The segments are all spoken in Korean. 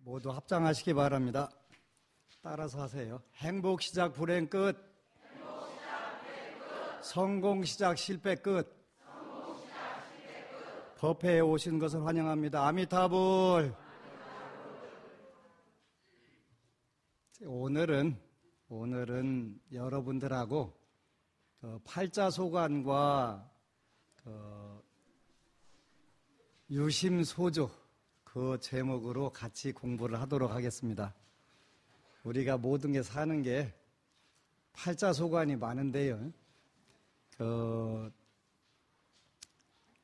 모두 합장하시기 바랍니다. 따라서 하세요. 행복 시작 불행 끝. 성공 시작 실패 끝. 법회에 오신 것을 환영합니다. 아미타불. 오늘은 여러분들하고 팔자소관과 유심소조 그 제목으로 같이 공부를 하도록 하겠습니다. 우리가 모든 게 사는 게 팔자소관이 많은데요.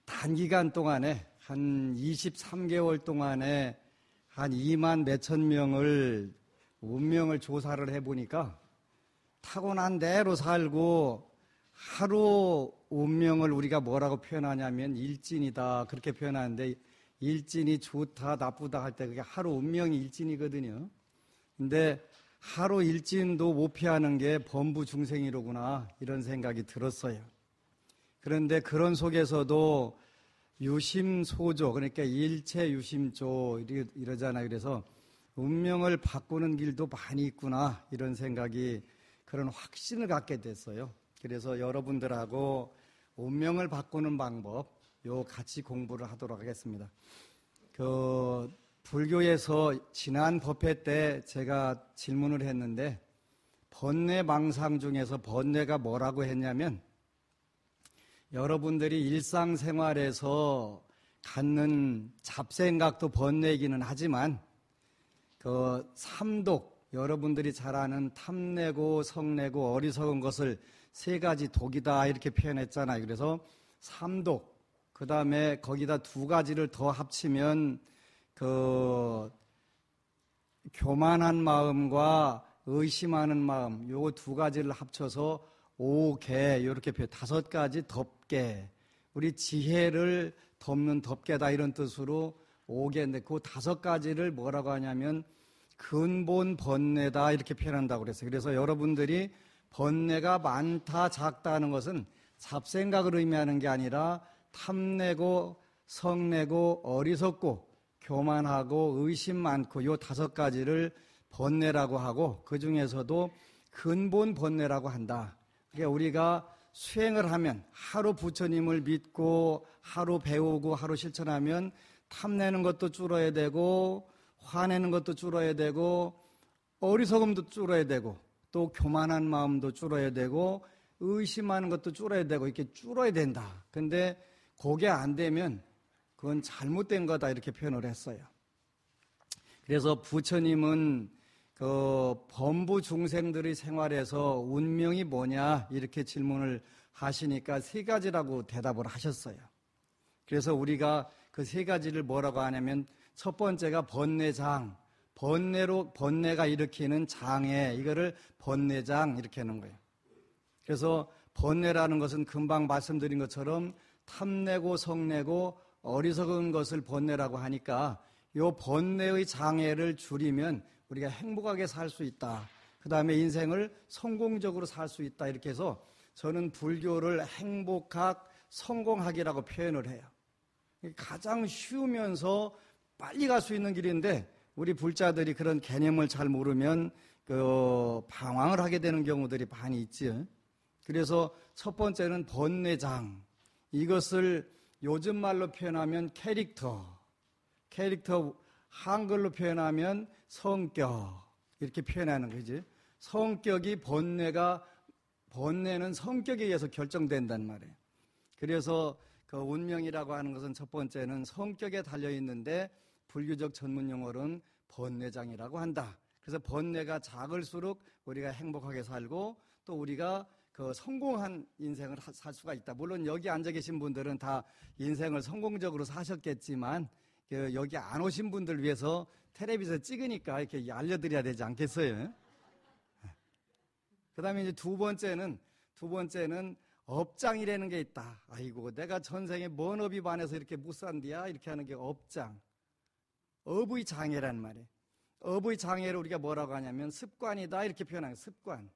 단기간 동안에 한 23개월 동안에 한 2만 몇천 명을 운명을 조사를 해보니까 타고난 대로 살고 하루 운명을 우리가 뭐라고 표현하냐면 일진이다 그렇게 표현하는데 일진이 좋다 나쁘다 할 때 그게 하루 운명이 일진이거든요. 근데 하루 일진도 못 피하는 게 범부 중생이로구나 이런 생각이 들었어요. 그런데 그런 속에서도 유심소조 그러니까 일체 유심조 이러잖아요. 그래서 운명을 바꾸는 길도 많이 있구나 이런 생각이 그런 확신을 갖게 됐어요. 그래서 여러분들하고 운명을 바꾸는 방법 요 같이 공부를 하도록 하겠습니다. 불교에서 지난 법회 때 제가 질문을 했는데 번뇌망상 중에서 번뇌가 뭐라고 했냐면 여러분들이 일상생활에서 갖는 잡생각도 번뇌이기는 하지만 삼독 여러분들이 잘 아는 탐내고 성내고 어리석은 것을 세 가지 독이다 이렇게 표현했잖아요. 그래서 삼독 그 다음에 거기다 두 가지를 더 합치면 교만한 마음과 의심하는 마음 요 두 가지를 합쳐서 오개 이렇게 표현 다섯 가지 덮개 우리 지혜를 덮는 덮개다 이런 뜻으로 오개인데 그 다섯 가지를 뭐라고 하냐면 근본 번뇌다 이렇게 표현한다고 그랬어요. 그래서 여러분들이 번뇌가 많다 작다 하는 것은 잡생각을 의미하는 게 아니라 탐내고 성내고 어리석고 교만하고 의심 많고 요 다섯 가지를 번뇌라고 하고 그 중에서도 근본 번뇌라고 한다. 그러니까 우리가 수행을 하면 하루 부처님을 믿고 하루 배우고 하루 실천하면 탐내는 것도 줄어야 되고 화내는 것도 줄어야 되고 어리석음도 줄어야 되고 또 교만한 마음도 줄어야 되고 의심하는 것도 줄어야 되고 이렇게 줄어야 된다. 근데 그게 안 되면 그건 잘못된 거다 이렇게 표현을 했어요. 그래서 부처님은 범부 중생들의 생활에서 운명이 뭐냐 이렇게 질문을 하시니까 세 가지라고 대답을 하셨어요. 그래서 우리가 그 세 가지를 뭐라고 하냐면 첫 번째가 번뇌장, 번뇌가 일으키는 장애, 이거를 번뇌장 이렇게 하는 거예요. 그래서 번뇌라는 것은 금방 말씀드린 것처럼 탐내고 성내고 어리석은 것을 번뇌라고 하니까 이 번뇌의 장애를 줄이면 우리가 행복하게 살 수 있다. 그 다음에 인생을 성공적으로 살 수 있다. 이렇게 해서 저는 불교를 행복학, 성공학이라고 표현을 해요. 가장 쉬우면서 빨리 갈 수 있는 길인데 우리 불자들이 그런 개념을 잘 모르면 방황을 하게 되는 경우들이 많이 있지. 그래서 첫 번째는 번뇌장. 이것을 요즘 말로 표현하면 캐릭터 한글로 표현하면 성격 이렇게 표현하는 거지. 성격이 번뇌는 성격에 의해서 결정된단 말이에요. 그래서 그 운명이라고 하는 것은 첫 번째는 성격에 달려있는데 불교적 전문 용어로는 번뇌장이라고 한다. 그래서 번뇌가 작을수록 우리가 행복하게 살고 또 우리가 성공한 인생을 살 수가 있다. 물론 여기 앉아 계신 분들은 다 인생을 성공적으로 사셨겠지만 여기 안 오신 분들 위해서 텔레비전 찍으니까 이렇게 알려드려야 되지 않겠어요? 그 다음에 이제 두 번째는 업장이라는 게 있다. 아이고, 내가 전생에 뭔 업이 많아서 이렇게 못 산디야? 이렇게 하는 게 업장. 업의 장애란 말이에요. 업의 장애를 우리가 뭐라고 하냐면 습관이다. 이렇게 표현하는 거예요.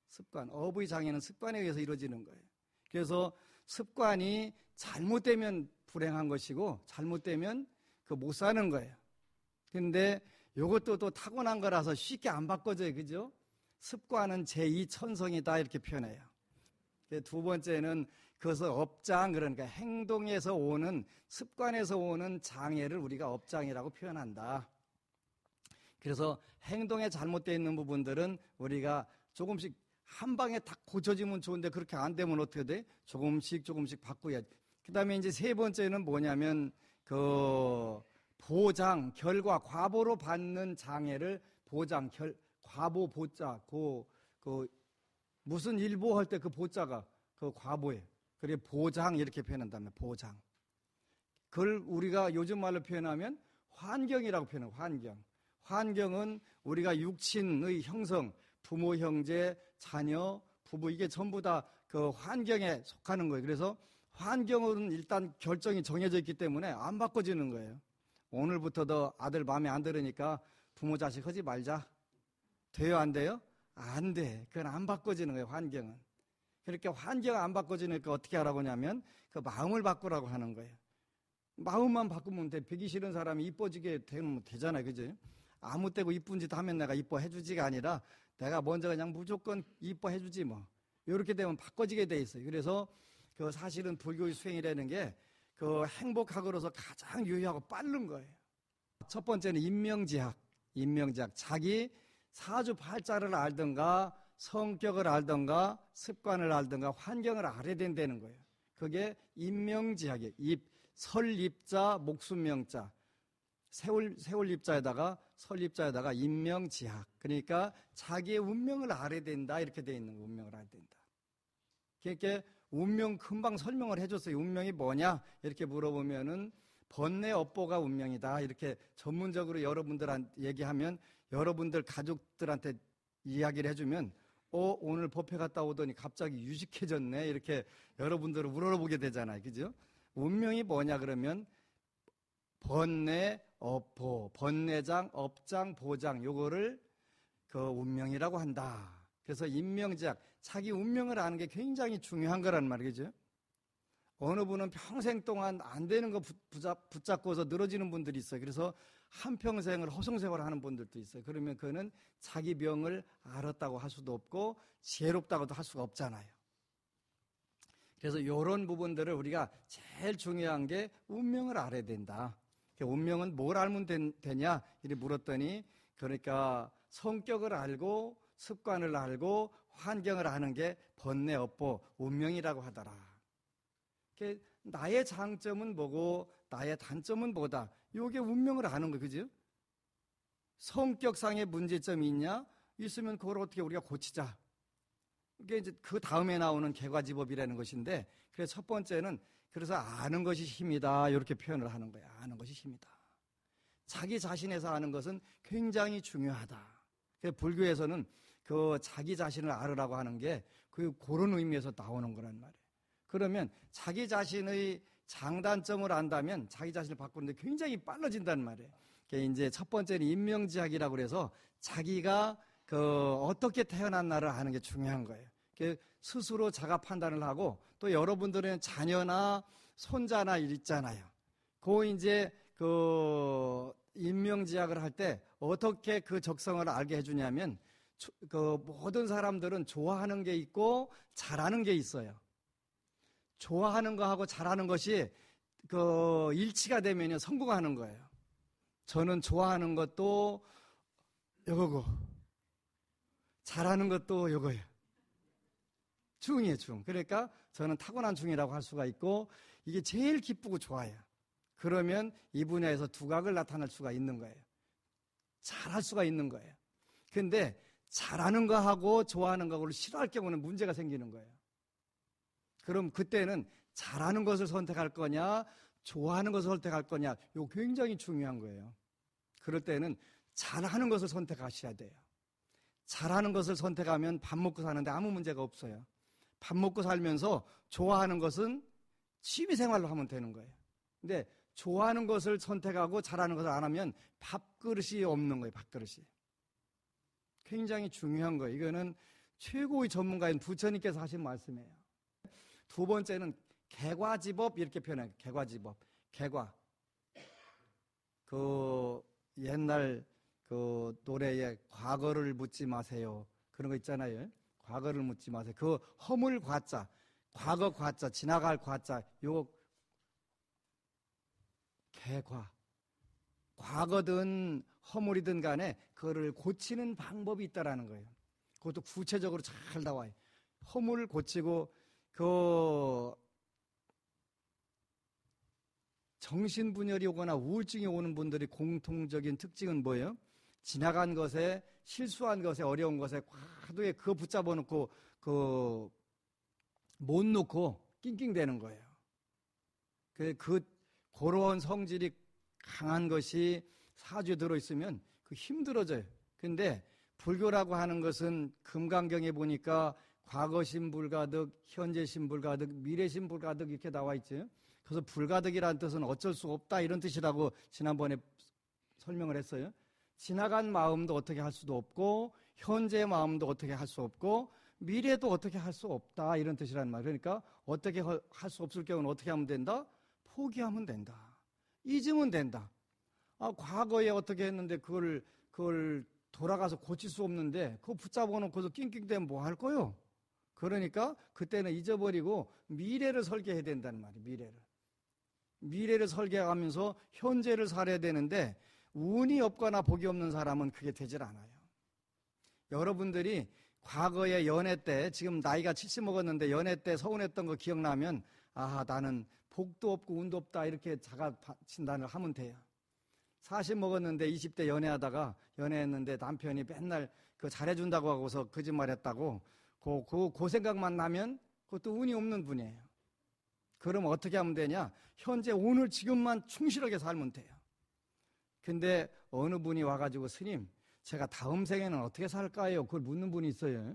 습관. 업의 장애는 습관에 의해서 이루어지는 거예요. 그래서 습관이 잘못되면 불행한 것이고 잘못되면 못 사는 거예요. 그런데 요것도 또 타고난 거라서 쉽게 안 바꿔져요. 그죠? 습관은 제2천성이다 이렇게 표현해요. 두 번째는 그것을 업장, 그러니까 행동에서 오는, 습관에서 오는 장애를 우리가 업장이라고 표현한다. 그래서 행동에 잘못되어 있는 부분들은 우리가 조금씩 한 방에 딱 고쳐지면 좋은데 그렇게 안 되면 어떻게 돼? 조금씩 바꾸야지. 그 다음에 이제 세 번째는 뭐냐면 보장, 결과, 과보로 받는 장애를 보장, 과보 보자, 무슨 일보 할 때 그 보자가 그 과보예요. 그래 보장 이렇게 표현한다면 보장. 그걸 우리가 요즘 말로 표현하면 환경이라고 표현해요. 환경. 환경은 우리가 육친의 형성, 부모, 형제, 자녀, 부부 이게 전부 다 그 환경에 속하는 거예요. 그래서 환경은 일단 결정이 정해져 있기 때문에 안 바꿔지는 거예요. 오늘부터 아들 마음에 안 들으니까 부모 자식 하지 말자. 돼요, 안 돼요? 안 돼. 그건 안 바꿔지는 거예요, 환경은. 그렇게 환경 안 바꿔지니까 어떻게 하라고 하냐면 그 마음을 바꾸라고 하는 거예요. 마음만 바꾸면 돼. 배기 싫은 사람이 이뻐지게 되면 되잖아요, 그죠? 아무 때고 이쁜 짓 하면 내가 이뻐해주지가 아니라 내가 먼저 그냥 무조건 이뻐해주지 뭐. 이렇게 되면 바꿔지게 돼 있어요. 그래서 그 사실은 불교의 수행이라는 게 그 행복학으로서 가장 유효하고 빠른 거예요. 첫 번째는 인명지학. 자기 사주팔자를 알든가 성격을 알든가 습관을 알든가 환경을 알아야 된다는 거예요. 그게 인명지학이에요. 설입자, 목숨명자. 세울입자에다가 설입자에다가 인명지학. 그러니까 자기의 운명을 알아야 된다. 이렇게 되어 있는 거. 운명을 알아야 된다. 그러니까 운명 금방 설명을 해줬어요. 운명이 뭐냐? 이렇게 물어보면은 번뇌 업보가 운명이다. 이렇게 전문적으로 여러분들한테 얘기하면 여러분들 가족들한테 이야기를 해주면 오늘 법회 갔다 오더니 갑자기 유식해졌네. 이렇게 여러분들을 물어보게 되잖아요. 그죠? 운명이 뭐냐 그러면 번뇌, 업보, 번뇌장, 업장, 보장 요거를 그 운명이라고 한다. 그래서 인명지학, 자기 운명을 아는 게 굉장히 중요한 거란 말이죠. 어느 분은 평생 동안 안 되는 거 붙잡고서 늘어지는 분들이 있어요. 그래서 한평생을 허송세월을 하는 분들도 있어요. 그러면 그거는 자기 병을 알았다고 할 수도 없고 지혜롭다고도 할 수가 없잖아요. 그래서 이런 부분들을 우리가 제일 중요한 게 운명을 알아야 된다. 운명은 뭘 알면 되냐? 이렇게 물었더니 그러니까 성격을 알고 습관을 알고 환경을 아는 게 번뇌, 업보, 운명이라고 하더라. 나의 장점은 뭐고 나의 단점은 뭐다. 이게 운명을 아는 거예요. 그죠? 성격상의 문제점이 있냐? 있으면 그걸 어떻게 우리가 고치자. 이게 이제 그 다음에 나오는 개과지법이라는 것인데, 그래서 첫 번째는 그래서 아는 것이 힘이다. 이렇게 표현을 하는 거야. 아는 것이 힘이다. 자기 자신에서 아는 것은 굉장히 중요하다. 불교에서는 그 자기 자신을 알으라고 하는 게 그런 의미에서 나오는 거란 말이에요. 그러면 자기 자신의 장단점을 안다면 자기 자신을 바꾸는데 굉장히 빨라진단 말이에요. 이제 첫 번째는 인명지학이라고 그래서 자기가 어떻게 태어났나를 아는 게 중요한 거예요. 스스로 자가 판단을 하고 또 여러분들은 자녀나 손자나 있잖아요. 이제 인명지학을 할 때 어떻게 그 적성을 알게 해주냐면 모든 사람들은 좋아하는 게 있고 잘하는 게 있어요. 좋아하는 거하고 잘하는 것이 일치가 되면 성공하는 거예요. 저는 좋아하는 것도 요거고 잘하는 것도 요거예요. 중이에요, 중. 그러니까 저는 타고난 중이라고 할 수가 있고 이게 제일 기쁘고 좋아요. 그러면 이 분야에서 두각을 나타낼 수가 있는 거예요. 잘할 수가 있는 거예요. 근데 잘하는 거하고 좋아하는 거하고 싫어할 경우는 문제가 생기는 거예요. 그럼 그때는 잘하는 것을 선택할 거냐 좋아하는 것을 선택할 거냐 이거 굉장히 중요한 거예요. 그럴 때는 잘하는 것을 선택하셔야 돼요. 잘하는 것을 선택하면 밥 먹고 사는데 아무 문제가 없어요. 밥 먹고 살면서 좋아하는 것은 취미생활로 하면 되는 거예요. 근데 좋아하는 것을 선택하고 잘하는 것을 안 하면 밥그릇이 없는 거예요. 밥그릇이. 굉장히 중요한 거예요. 이거는 최고의 전문가인 부처님께서 하신 말씀이에요. 두 번째는 개과지법 이렇게 표현해요. 개과지법. 개과. 옛날 그 노래에 과거를 묻지 마세요. 그런 거 있잖아요. 과거를 묻지 마세요. 그 허물 과자, 과거 과자, 지나갈 과자, 요 개과. 과거든 허물이든 간에 그거를 고치는 방법이 있다라는 거예요. 그것도 구체적으로 잘 나와요. 허물을 고치고 그 정신분열이 오거나 우울증이 오는 분들이 공통적인 특징은 뭐예요? 지나간 것에, 실수한 것에, 어려운 것에 과도에 그거 붙잡아 놓고 못 놓고 낑낑대는 거예요. 그런 성질이 강한 것이 사주에 들어있으면 그 힘들어져요. 근데 불교라고 하는 것은 금강경에 보니까 과거신 불가득, 현재신 불가득, 미래신 불가득 이렇게 나와 있죠. 그래서 불가득이라는 뜻은 어쩔 수 없다 이런 뜻이라고 지난번에 설명을 했어요. 지나간 마음도 어떻게 할 수도 없고 현재 마음도 어떻게 할 수 없고 미래도 어떻게 할 수 없다 이런 뜻이란 말이에요. 그러니까 어떻게 할 수 없을 경우는 어떻게 하면 된다? 포기하면 된다. 잊으면 된다. 과거에 어떻게 했는데 그걸 돌아가서 고칠 수 없는데 그거 붙잡아 놓고서 낑낑대면 뭐 할 거요? 그러니까 그때는 잊어버리고 미래를 설계해야 된다는 말이에요. 미래를 설계하면서 현재를 살아야 되는데 운이 없거나 복이 없는 사람은 그게 되질 않아요. 여러분들이 과거에 연애 때 지금 나이가 70 먹었는데 연애 때 서운했던 거 기억나면 나는 복도 없고 운도 없다 이렇게 자가 진단을 하면 돼요. 40 먹었는데 20대 연애했는데 남편이 맨날 그 잘해준다고 하고서 거짓말했다고 그 생각만 나면 그것도 운이 없는 분이에요. 그럼 어떻게 하면 되냐? 현재 오늘 지금만 충실하게 살면 돼요. 근데 어느 분이 와가지고 스님 제가 다음 생에는 어떻게 살까요? 그걸 묻는 분이 있어요.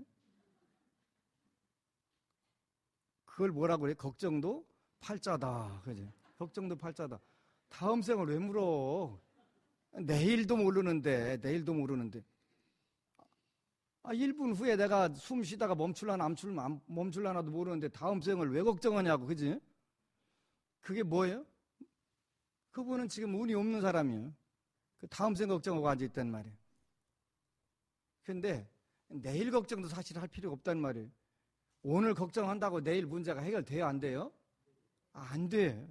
그걸 뭐라고 그래? 걱정도 팔자다. 그죠? 걱정도 팔자다. 다음 생을 왜 물어? 내일도 모르는데. 1분 후에 내가 숨 쉬다가 멈출라나도 모르는데 다음 생을 왜 걱정하냐고. 그지? 그게 뭐예요? 그분은 지금 운이 없는 사람이에요. 그 다음 생 걱정하고 앉아있단 말이에요. 근데 내일 걱정도 사실 할 필요가 없단 말이에요. 오늘 걱정한다고 내일 문제가 해결돼요? 안 돼요? 안 돼.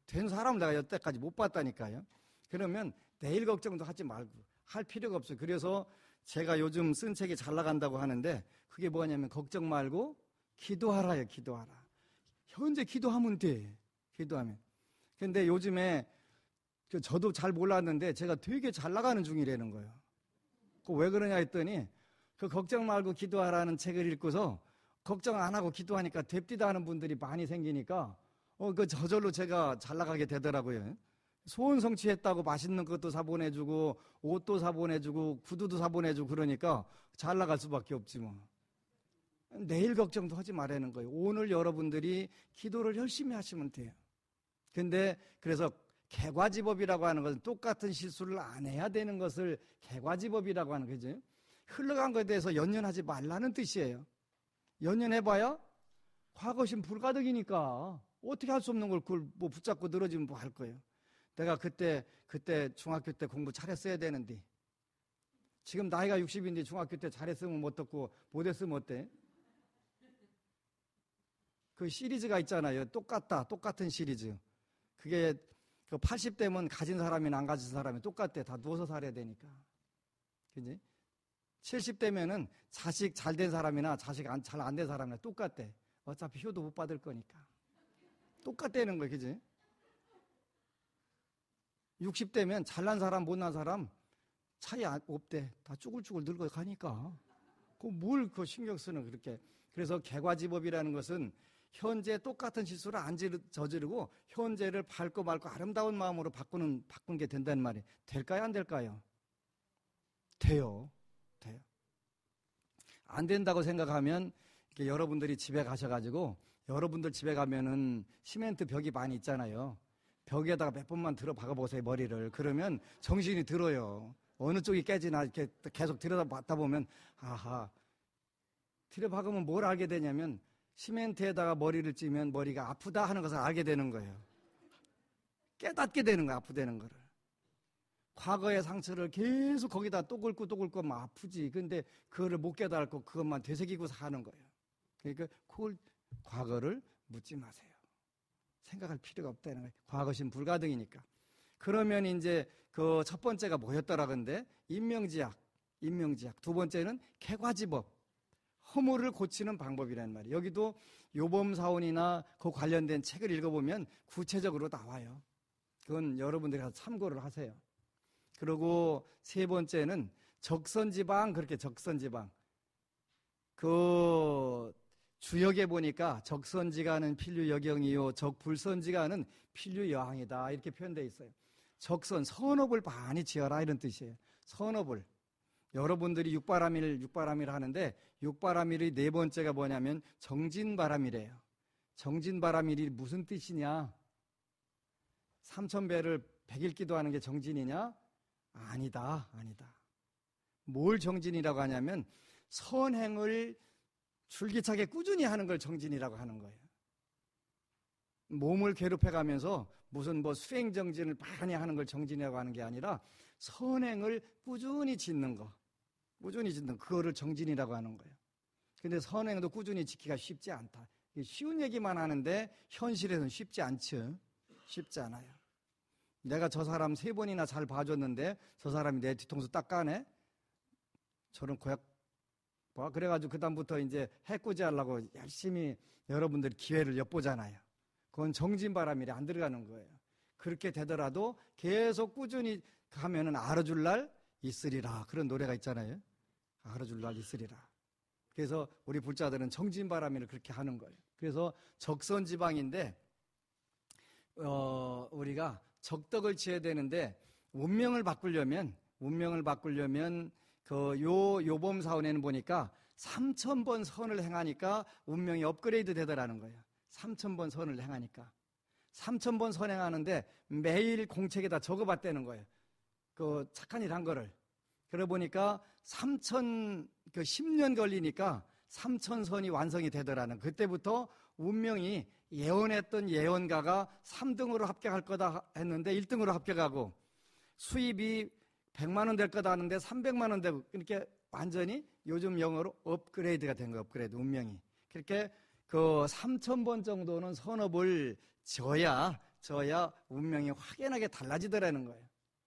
된 사람을 내가 여태까지 못 봤다니까요. 그러면 내일 걱정도 하지 말고 할 필요가 없어요. 그래서 제가 요즘 쓴 책이 잘 나간다고 하는데 그게 뭐냐면 걱정 말고 기도하라요. 기도하라. 현재 기도하면 돼. 기도하면. 근데 요즘에 저도 잘 몰랐는데 제가 되게 잘 나가는 중이라는 거예요. 왜 그러냐 했더니 그 걱정 말고 기도하라는 책을 읽고서 걱정 안 하고 기도하니까 됩디다 하는 분들이 많이 생기니까 저절로 제가 잘 나가게 되더라고요. 소원 성취했다고 맛있는 것도 사보내주고 옷도 사보내주고 구두도 사보내주고 그러니까 잘 나갈 수밖에 없지 뭐. 내일 걱정도 하지 말라는 거예요. 오늘 여러분들이 기도를 열심히 하시면 돼요. 근데 그래서 개과지법이라고 하는 것은 똑같은 실수를 안 해야 되는 것을 개과지법이라고 하는 거죠. 흘러간 것에 대해서 연연하지 말라는 뜻이에요. 연연해봐야 과거심 불가득이니까 어떻게 할 수 없는 걸 그걸 뭐 붙잡고 늘어지면 뭐 할 거예요. 내가 그때 중학교 때 공부 잘했어야 되는데 지금 나이가 60인데 중학교 때 잘했으면 어떻고 못했으면 어때? 그 시리즈가 있잖아요. 똑같은 시리즈. 그게 80대면 가진 사람이나 안 가진 사람이 똑같대. 다 누워서 살아야 되니까. 그지? 70대면은 자식 잘 된 사람이나 자식 잘 안 된 사람이나 똑같대. 어차피 효도 못 받을 거니까. 똑같다는 거야. 그지? 60대면 잘난 사람, 못난 사람 차이 없대. 다 쭈글쭈글 늙어 가니까. 뭘 신경 쓰는 그렇게. 그래서 개과지법이라는 것은 현재 똑같은 실수를 안 저지르고 현재를 밝고 아름다운 마음으로 바꾸는 게 된다는 말이 될까요? 안 될까요? 돼요. 안 된다고 생각하면 여러분들이 집에 가셔가지고 여러분들 집에 가면은 시멘트 벽이 많이 있잖아요. 벽에다가 몇 번만 들어 박아보세요, 머리를. 그러면 정신이 들어요. 어느 쪽이 깨지나 이렇게 계속 들여다봤다 보면 들여박으면 뭘 알게 되냐면 시멘트에다가 머리를 찌면 머리가 아프다 하는 것을 알게 되는 거예요. 깨닫게 되는 거야, 아프다는 거를. 과거의 상처를 계속 거기다 또 긁고 또 긁고 하면 아프지. 근데 그거를 못 깨달고 그것만 되새기고 사는 거예요. 그러니까 그걸 과거를 묻지 마세요. 생각할 필요가 없다는 거예요. 과거신 불가등이니까. 그러면 이제 그 첫 번째가 뭐였더라 근데 인명지약. 두 번째는 객과지법. 허물을 고치는 방법이라는 말이에요. 여기도 요범사원이나 그 관련된 책을 읽어보면 구체적으로 나와요. 그건 여러분들이 가서 참고를 하세요. 그리고 세 번째는 적선지방, 그렇게 적선지방. 그 주역에 보니까 적선지가는 필류여경이요, 적불선지가는 필류여항이다. 이렇게 표현되어 있어요. 적선, 선업을 많이 지어라 이런 뜻이에요. 선업을. 여러분들이 육바람일 하는데 육바람일의 네 번째가 뭐냐면 정진바람이래요. 정진바람일이 무슨 뜻이냐? 삼천배를 백일기도 하는 게 정진이냐? 아니다. 뭘 정진이라고 하냐면 선행을 줄기차게 꾸준히 하는 걸 정진이라고 하는 거예요. 몸을 괴롭혀가면서 무슨 수행정진을 많이 하는 걸 정진이라고 하는 게 아니라 선행을 꾸준히 짓는 거. 그거를 정진이라고 하는 거예요. 근데 선행도 꾸준히 지키기가 쉽지 않다. 쉬운 얘기만 하는데 현실에서는 쉽지 않죠. 쉽지 않아요. 내가 저 사람 3번이나 잘 봐줬는데 저 사람이 내 뒤통수 딱 까네? 저런 고약 봐. 그래가지고 그다음부터 이제 해코지 하려고 열심히 여러분들이 기회를 엿보잖아요. 그건 정진바람일에 안 들어가는 거예요. 그렇게 되더라도 계속 꾸준히 가면은 알아줄 날 있으리라. 그런 노래가 있잖아요. 알아줄 날 있으리라. 그래서 우리 불자들은 정진바람일을 그렇게 하는 거예요. 그래서 적선지방인데 우리가 적덕을 지어야 되는데 운명을 바꾸려면 그 요범사원에는 보니까 3000번 선을 행하니까 운명이 업그레이드 되더라는 거예요. 3000번 선을 행하니까 3000번 선행하는데 매일 공책에다 적어봤다는 거예요. 그 착한 일 한 거를. 그러고 보니까 10년 걸리니까 3000선이 완성이 되더라는. 그때부터 운명이 예언했던 예언가가 3등으로 합격할 거다 했는데 1등으로 합격하고 수입이 100만 원 될 거다 하는데 300만 원 되고 이렇게 완전히 요즘 영어로 업그레이드가 된 거예요. 업그레이드 운명이. 그렇게 그 3000번 정도는 선업을 져야 운명이 확연하게 달라지더라는 거예요.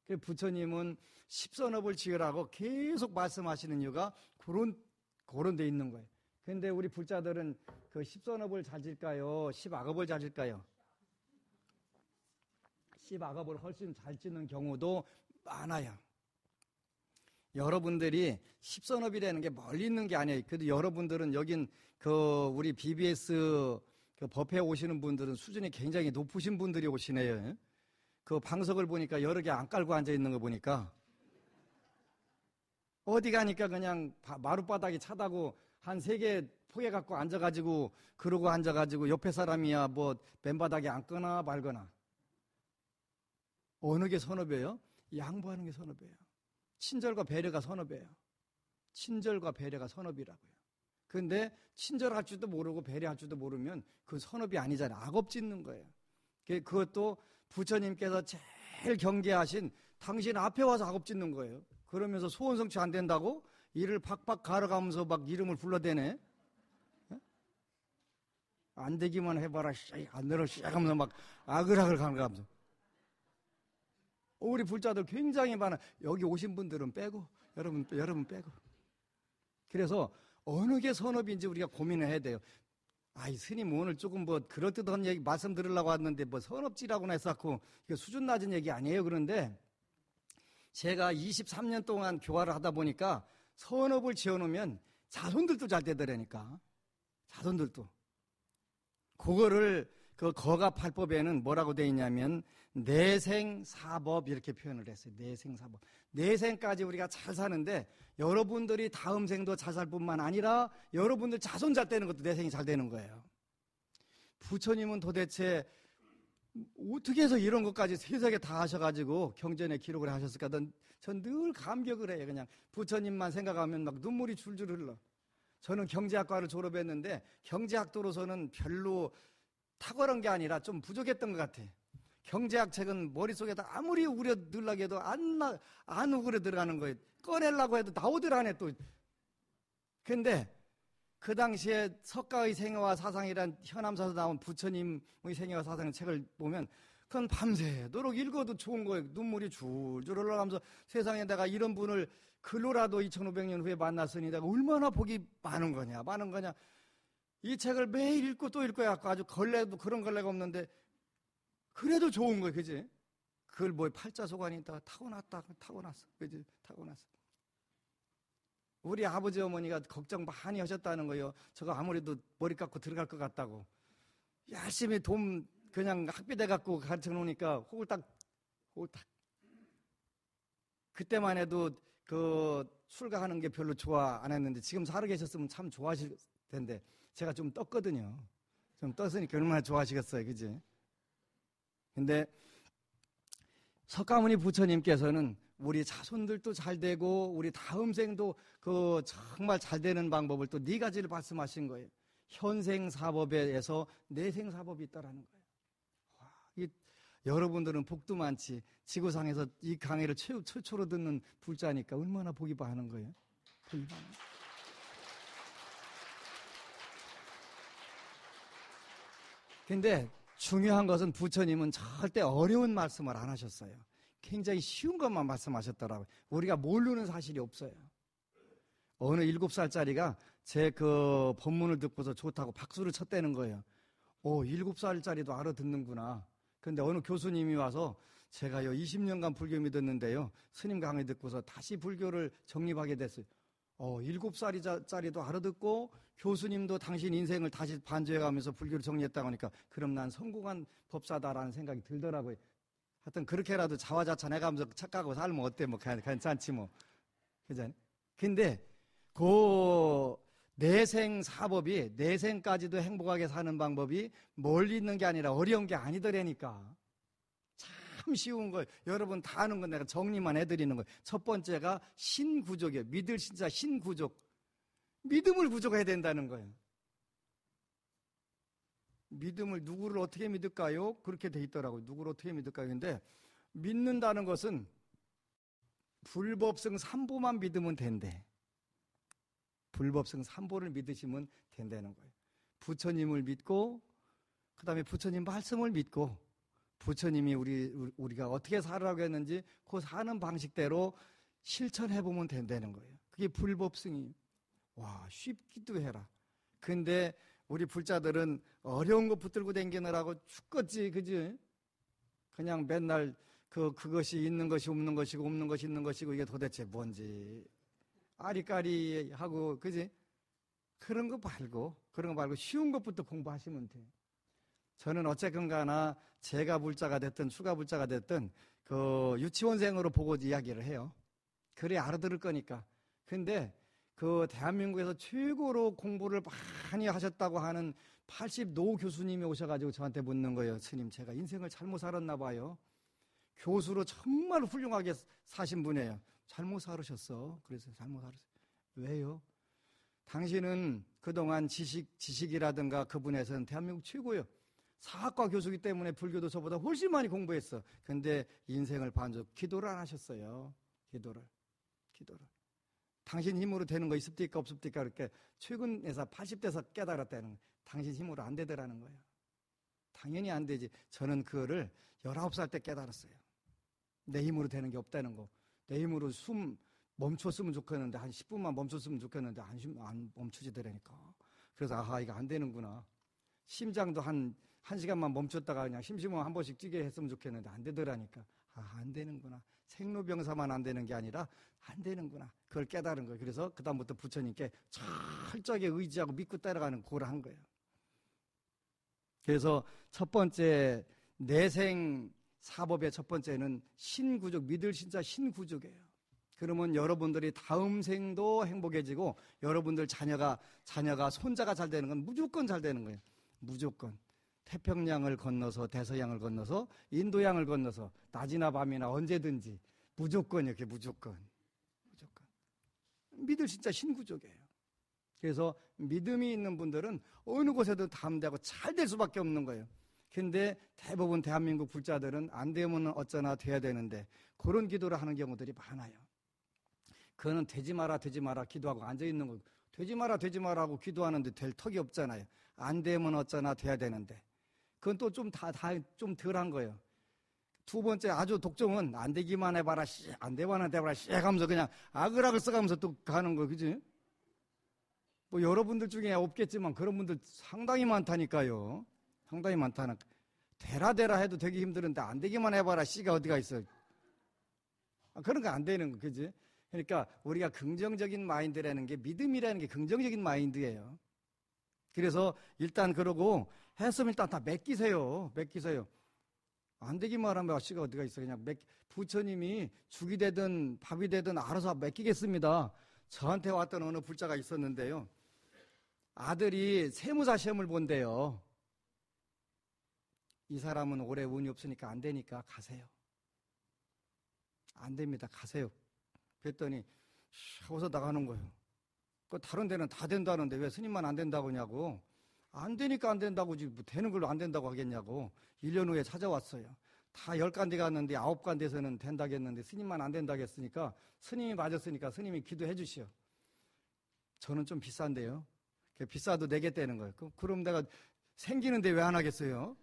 그래서 부처님은 10선업을 지으라고 계속 말씀하시는 이유가 그런 데 있는 거예요. 그런데 우리 불자들은 그 10선업을 잘 질까요? 10악업을 잘 질까요? 10악업을 훨씬 잘 짓는 경우도 많아요. 여러분들이 10선업이라는 게 멀리 있는 게 아니에요. 그래도 여러분들은 여긴 우리 BBS 법회에 오시는 분들은 수준이 굉장히 높으신 분들이 오시네요. 그 방석을 보니까 여러 개 안 깔고 앉아 있는 거 보니까 어디 가니까 그냥 마룻바닥이 차다고 한 3개 포개 갖고 앉아가지고 그러고 앉아가지고 옆에 사람이야 맨바닥에 앉거나 말거나. 어느 게 선업이에요? 양보하는 게 선업이에요. 친절과 배려가 선업이에요. 친절과 배려가 선업이라고요. 그런데 친절할 줄도 모르고 배려할 줄도 모르면 그 선업이 아니잖아요. 악업 짓는 거예요. 그것도 부처님께서 제일 경계하신 당신 앞에 와서 악업 짓는 거예요. 그러면서 소원 성취 안 된다고 이를 팍팍 갈아가면서 막 이름을 불러대네. 안 되기만 해봐라. 안 되라. 하면서 막 아글아글 가면서. 우리 불자들 굉장히 많아. 여기 오신 분들은 빼고 여러분 빼고. 그래서 어느 게 선업인지 우리가 고민을 해야 돼요. 스님 오늘 조금 그럴듯한 얘기 말씀 들으려고 왔는데 선업지라고나 했었고 이거 수준 낮은 얘기 아니에요. 그런데 제가 23년 동안 교화를 하다 보니까 선업을 지어놓으면 자손들도 잘 되더라니까. 자손들도. 그거를 거가팔법에는 뭐라고 되어 있냐면 내생사법 이렇게 표현을 했어요. 내생사법. 내생까지 우리가 잘 사는데 여러분들이 다음 생도 잘 살 뿐만 아니라 여러분들 자손 잘 되는 것도 내생이 잘 되는 거예요. 부처님은 도대체 어떻게 해서 이런 것까지 세상에 다 하셔가지고 경전에 기록을 하셨을까? 전 늘 감격을 해요. 그냥 부처님만 생각하면 막 눈물이 줄줄 흘러. 저는 경제학과를 졸업했는데 경제학도로서는 별로 탁월한 게 아니라 좀 부족했던 것 같아. 경제학 책은 머릿속에다 아무리 우려 넣으려고 해도 안 우그려 들어가는 거예요. 꺼내려고 해도 나오질 않아 또. 근데 그 당시에 석가의 생애와 사상이란 현암사에서 나온 부처님의 생애와 사상 책을 보면 그건 밤새도록 읽어도 좋은 거예요. 눈물이 줄줄 흘러가면서 세상에 내가 이런 분을 글로라도 2500년 후에 만났으니 내가 얼마나 복이 많은 거냐. 이 책을 매일 읽고 또 읽고 해갖고 아주 걸레도 그런 걸레가 없는데 그래도 좋은 거예요. 그지? 그걸 뭐 팔자소관이 있다가 타고났어. 그지? 타고났어. 우리 아버지 어머니가 걱정 많이 하셨다는 거예요. 저거 아무래도 머리 깎고 들어갈 것 같다고. 열심히 돈 그냥 학비대 갖고 가르쳐 놓으니까 호글딱. 그때만 해도 그 술가하는 게 별로 좋아 안 했는데 지금 살아 계셨으면 참 좋아하실 텐데 제가 좀 떴거든요. 좀 떴으니까 얼마나 좋아하시겠어요. 그지? 근데 석가모니 부처님께서는 우리 자손들도 잘 되고 우리 다음 생도 그 정말 잘 되는 방법을 또 네 가지를 말씀하신 거예요. 현생사법에서 내생사법이 있다라는 거예요. 와, 여러분들은 복도 많지. 지구상에서 이 강의를 최초로 듣는 불자니까 얼마나 복이 많은 거예요. 복이 많은 거예요. 근데 중요한 것은 부처님은 절대 어려운 말씀을 안 하셨어요. 굉장히 쉬운 것만 말씀하셨더라고요. 우리가 모르는 사실이 없어요. 어느 7살짜리가 제 그 법문을 듣고서 좋다고 박수를 쳤다는 거예요. 7살짜리도 알아듣는구나. 근데 어느 교수님이 와서 제가요 20년간 불교 믿었는데요. 스님 강의 듣고서 다시 불교를 정립하게 됐어요. 7살짜리도 알아듣고 교수님도 당신 인생을 다시 반주해가면서 불교를 정리했다고 하니까 그럼 난 성공한 법사다라는 생각이 들더라고요. 하여튼 그렇게라도 자화자찬해가면서 착각하고 살면 어때? 뭐 괜찮지 뭐. 그잖아요. 근데 그 내생사법이 내생까지도 행복하게 사는 방법이 멀리 있는 게 아니라 어려운 게 아니더라니까. 참 쉬운 거예요. 여러분 다 아는 건 내가 정리만 해드리는 거예요. 첫 번째가 신구족이에요. 믿을 신자 신구족. 믿음을 구족해야 된다는 거예요. 믿음을 누구를 어떻게 믿을까요? 그렇게 돼 있더라고요. 누구를 어떻게 믿을까요? 근데 믿는다는 것은 불법성 삼보만 믿으면 된대. 불법성 삼보를 믿으시면 된다는 거예요. 부처님을 믿고 그 다음에 부처님 말씀을 믿고 부처님이 우리가 어떻게 살으라고 했는지 그 사는 방식대로 실천해보면 된다는 거예요. 그게 불법성이에요. 와, 쉽기도 해라. 근데 우리 불자들은 어려운 거 붙들고 다니느라고 죽겠지, 그지? 그냥 맨날 그것이 있는 것이 없는 것이고 없는 것이 있는 것이고 이게 도대체 뭔지 아리까리 하고, 그지? 그런 거 말고 쉬운 것부터 공부하시면 돼요. 저는 어쨌건 가나 제가 불자가 됐든 추가 불자가 됐든 그 유치원생으로 보고 이야기를 해요. 그래 알아들을 거니까. 근데 그 대한민국에서 최고로 공부를 많이 하셨다고 하는 80노 교수님이 오셔가지고 저한테 묻는 거예요. 스님, 제가 인생을 잘못 살았나 봐요. 교수로 정말 훌륭하게 사신 분이에요. 잘못 살으셨어. 그래서 잘못 살았어요. 왜요? 당신은 그동안 지식이라든가 그 분야에서는 대한민국 최고예요. 사학과 교수기 때문에 불교도 저보다 훨씬 많이 공부했어. 근데 인생을 반죽 기도를 안 하셨어요. 기도를. 당신 힘으로 되는 거 있습니까 없습니까? 이렇게 최근에서 80대에서 깨달았다는 거예요. 당신 힘으로 안 되더라는 거예요. 당연히 안 되지. 저는 그거를 19살 때 깨달았어요. 내 힘으로 되는 게 없다는 거. 내 힘으로 숨 멈췄으면 좋겠는데 한 10분만 멈췄으면 좋겠는데 안 멈추지더라니까. 그래서 아하, 이거 안 되는구나. 심장도 한 시간만 멈췄다가 그냥 심심하면 한 번씩 뛰게 했으면 좋겠는데 안 되더라니까. 안 되는구나. 생로병사만 안 되는 게 아니라 안 되는구나. 그걸 깨달은 거예요. 그래서 그다음부터 부처님께 철저하게 의지하고 믿고 따라가는 그걸 한 거예요. 그래서 첫 번째 내생 사법의 첫 번째는 신구족, 믿을 신자 신구족이에요. 그러면 여러분들이 다음 생도 행복해지고 여러분들 자녀가 손자가 잘 되는 건 무조건 잘 되는 거예요. 무조건. 태평양을 건너서 대서양을 건너서 인도양을 건너서 낮이나 밤이나 언제든지 무조건 이렇게 무조건. 믿을 진짜 신구족이에요. 그래서 믿음이 있는 분들은 어느 곳에든 담대하고 잘 될 수밖에 없는 거예요. 근데 대부분 대한민국 불자들은 안 되면 어쩌나 돼야 되는데 그런 기도를 하는 경우들이 많아요. 그거는 되지 마라 기도하고 앉아있는 거. 되지 마라 하고 기도하는데 될 턱이 없잖아요. 안 되면 어쩌나 돼야 되는데. 그건 또 좀 좀 덜한 거예요. 두 번째 아주 독종은 안 되기만 해봐라, 안 되기만 해봐라, 하면서 그냥 아글아글 써가면서 또 가는 거, 그지? 뭐 여러분들 중에 없겠지만 그런 분들 상당히 많다니까요. 상당히 많다는. 되라 해도 되기 힘드는데 안 되기만 해봐라, 씨가 어디가 있어. 그런 거 안 되는 거, 그지? 그러니까 우리가 긍정적인 마인드라는 게 믿음이라는 게 긍정적인 마인드예요. 그래서 일단 그러고 했으면 일단 다 맡기세요. 안 되기만 하면 씨가 어디가 있어. 그냥 부처님이 죽이 되든 밥이 되든 알아서 맡기겠습니다. 저한테 왔던 어느 불자가 있었는데요. 아들이 세무사 시험을 본대요. 이 사람은 올해 운이 없으니까 안 되니까 가세요. 안 됩니다. 가세요. 그랬더니 하고서 나가는 거예요. 그 다른 데는 다 된다는데 왜 스님만 안 된다고 하냐고. 안 되니까 안 된다고 지금 뭐 되는 걸로 안 된다고 하겠냐고. 1년 후에 찾아왔어요. 다 10간데 갔는데 9간데서는 된다겠는데 스님만 안 된다겠으니까 스님이 맞았으니까 스님이 기도해 주시오. 저는 좀 비싼데요. 비싸도 내겠다는 거예요. 그럼 내가 생기는데 왜 안 하겠어요?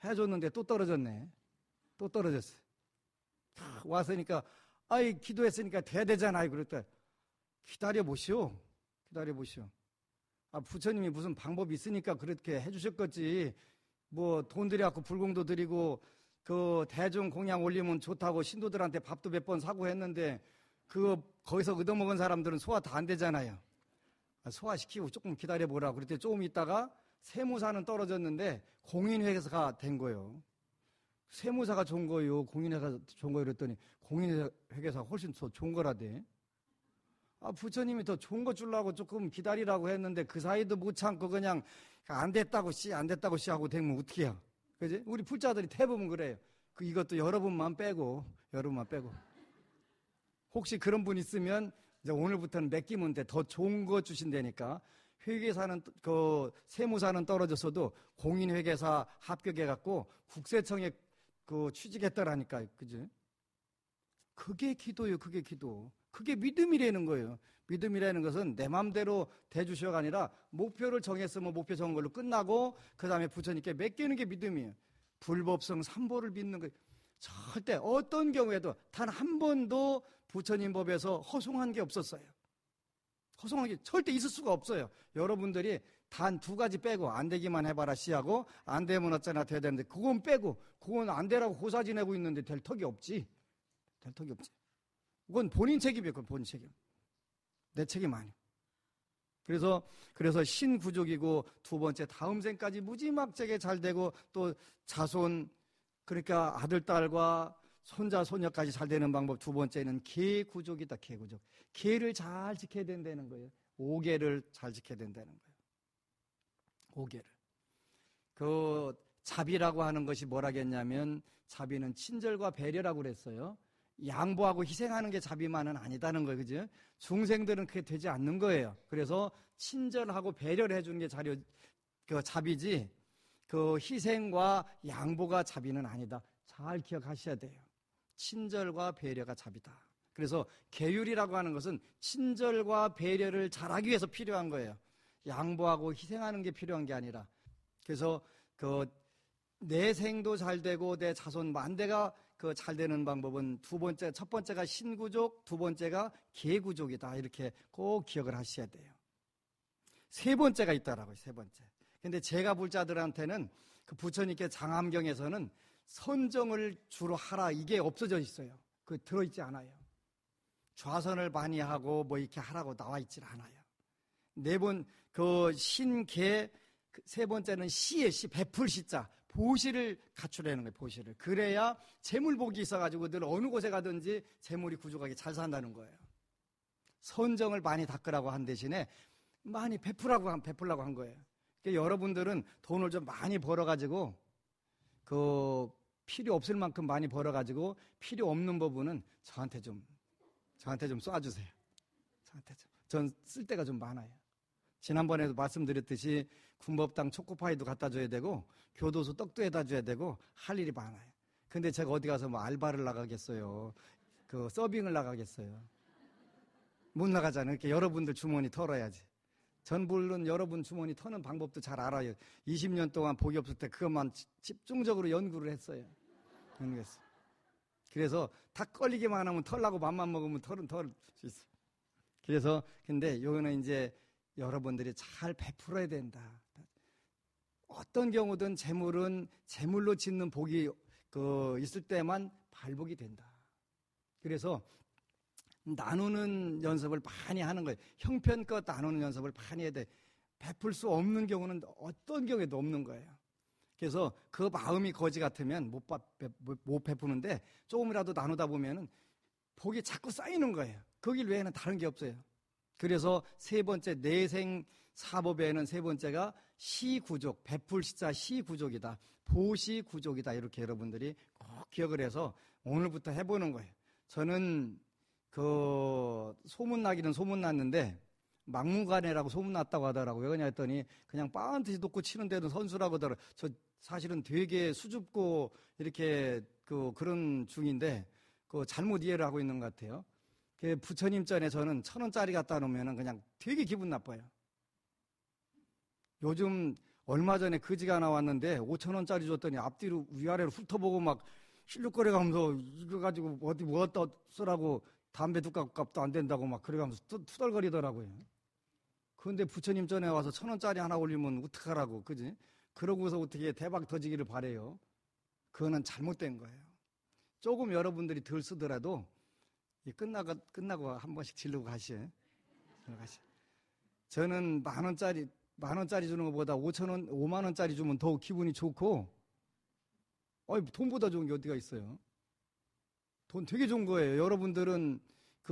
해줬는데 또 떨어졌네. 또 떨어졌어요. 왔으니까 아이 기도했으니까 돼야 되잖아요. 그랬더니 기다려보시오. 부처님이 무슨 방법이 있으니까 그렇게 해주셨겠지. 뭐 돈 들여갖고 불공도 드리고 그 대중 공양 올리면 좋다고 신도들한테 밥도 몇 번 사고 했는데 그거 거기서 얻어먹은 사람들은 소화 다 안 되잖아요. 소화시키고 조금 기다려보라. 그랬더니 조금 있다가 세무사는 떨어졌는데 공인회계사가 된 거예요. 세무사가 좋은 거예요. 공인회계사가 좋은 거예요. 그랬더니 공인회계사가 훨씬 더 좋은 거라대. 부처님이 더 좋은 거 주려고 조금 기다리라고 했는데 그 사이도 못 참고 그냥 안 됐다고 하고 되면 어떻게 해요? 그지? 우리 불자들이 대부분 그래요. 이것도 여러분만 빼고. 혹시 그런 분 있으면 이제 오늘부터는 맡기면 돼. 더 좋은 거 주신다니까. 회계사는, 세무사는 떨어졌어도 공인회계사 합격해갖고 국세청에 취직했더라니까. 그지? 그게 기도예요, 그게 기도. 그게 믿음이라는 거예요. 믿음이라는 것은 내 맘대로 대주셔가 아니라 목표를 정했으면 목표 정한 걸로 끝나고 그 다음에 부처님께 맡기는 게 믿음이에요. 불법성 삼보를 믿는 거예요. 절대 어떤 경우에도 단 한 번도 부처님 법에서 허송한 게 없었어요. 허송한 게 절대 있을 수가 없어요. 여러분들이 단 2가지 빼고 안 되기만 해봐라 씨하고 안 되면 어쩌나 돼야 되는데 그건 빼고 그건 안 되라고 고사 지내고 있는데 될 턱이 없지. 그건 본인 책임이에요. 그건 본인 책임. 내 책임 아니에요. 그래서 신구족이고 두 번째 다음 생까지 무지막지하게 잘 되고 또 자손 그러니까 아들 딸과 손자 소녀까지 잘 되는 방법 두 번째는 계구족이다. 계구족. 계를 잘 지켜야 된다는 거예요. 5계를 잘 지켜야 된다는 거예요. 5계를. 자비라고 하는 것이 뭐라겠냐면 자비는 친절과 배려라고 그랬어요. 양보하고 희생하는 게 자비만은 아니다는 거예요. 그죠? 중생들은 그게 되지 않는 거예요. 그래서 친절하고 배려를 해주는 게 자비지 희생과 양보가 자비는 아니다. 잘 기억하셔야 돼요. 친절과 배려가 자비다. 그래서 계율이라고 하는 것은 친절과 배려를 잘하기 위해서 필요한 거예요. 양보하고 희생하는 게 필요한 게 아니라. 그래서 내 생도 잘 되고 내 자손 만대가 잘 되는 방법은 첫 번째가 신구족, 두 번째가 계구족이다. 이렇게 꼭 기억을 하셔야 돼요. 세 번째가 있더라고요. 세 번째. 근데 제가 불자들한테는 부처님께 장암경에서는 선정을 주로 하라 이게 없어져 있어요. 들어있지 않아요. 좌선을 많이 하고 이렇게 하라고 나와 있질 않아요. 신계 세 번째는 시에 베풀 시자 보시를 갖추라는 거예요. 보시를. 그래야 재물복이 있어가지고 늘 어느 곳에 가든지 재물이 구족하게 잘 산다는 거예요. 선정을 많이 닦으라고 한 대신에 많이 베풀라고 한 거예요. 그러니까 여러분들은 돈을 좀 많이 벌어가지고 필요 없을 만큼 많이 벌어가지고 필요 없는 부분은 저한테 좀 쏴주세요. 전 쓸 데가 좀 많아요. 지난번에도 말씀드렸듯이 군법당 초코파이도 갖다 줘야 되고 교도소 떡도 해다 줘야 되고 할 일이 많아요. 근데 제가 어디 가서 뭐 알바를 나가겠어요. 그 서빙을 나가겠어요. 못 나가잖아요. 이렇게 여러분들 주머니 털어야지. 전 물론 여러분 주머니 터는 방법도 잘 알아요. 20년 동안 복이 없을 때 그것만 집중적으로 연구를 했어요. 연구했어요. 그래서 다 걸리기만 하면 털라고 맘만 먹으면 털은 털 수 있어요. 그래서 근데 요거는 이제 여러분들이 잘 베풀어야 된다. 어떤 경우든 재물은 재물로 짓는 복이 있을 때만 발복이 된다. 그래서 나누는 연습을 많이 하는 거예요. 형편껏 나누는 연습을 많이 해야 돼. 베풀 수 없는 경우는 어떤 경우에도 없는 거예요. 그래서 그 마음이 거지 같으면 못 베푸는데 조금이라도 나누다 보면은 복이 자꾸 쌓이는 거예요. 그 길 외에는 다른 게 없어요. 그래서 세 번째 내생 사법에는 세 번째가 시구족, 베풀 시자 시구족이다. 보시구족이다. 이렇게 여러분들이 꼭 기억을 해서 오늘부터 해보는 거예요. 저는 소문나기는 소문났는데 막무가내라고 소문났다고 하더라고요. 왜 그러냐 했더니 그냥 빠한듯이 놓고 치는데도 선수라고 하더라고요. 저 사실은 되게 수줍고 이렇게 그런 중인데 잘못 이해를 하고 있는 것 같아요. 부처님 전에 저는 1,000원짜리 갖다 놓으면 그냥 되게 기분 나빠요. 요즘 얼마 전에 그지가 나왔는데 5,000원짜리 줬더니 앞뒤로 위아래로 훑어보고 막 실룩거려 가면서 이거 가지고 어디 뭐 갖다 쓰라고 담배 두값도 안 된다고 막 그래가면서 투덜거리더라고요. 그런데 부처님 전에 와서 1,000원짜리 하나 올리면 어떡하라고, 그지? 그러고서 어떻게 대박 터지기를 바래요. 그거는 잘못된 거예요. 조금 여러분들이 덜 쓰더라도 끝나고 한 번씩 지르고 가시요. 저는 만 원짜리 주는 것보다 5만 원짜리 주면 더 기분이 좋고, 돈보다 좋은 게 어디가 있어요? 돈 되게 좋은 거예요. 여러분들은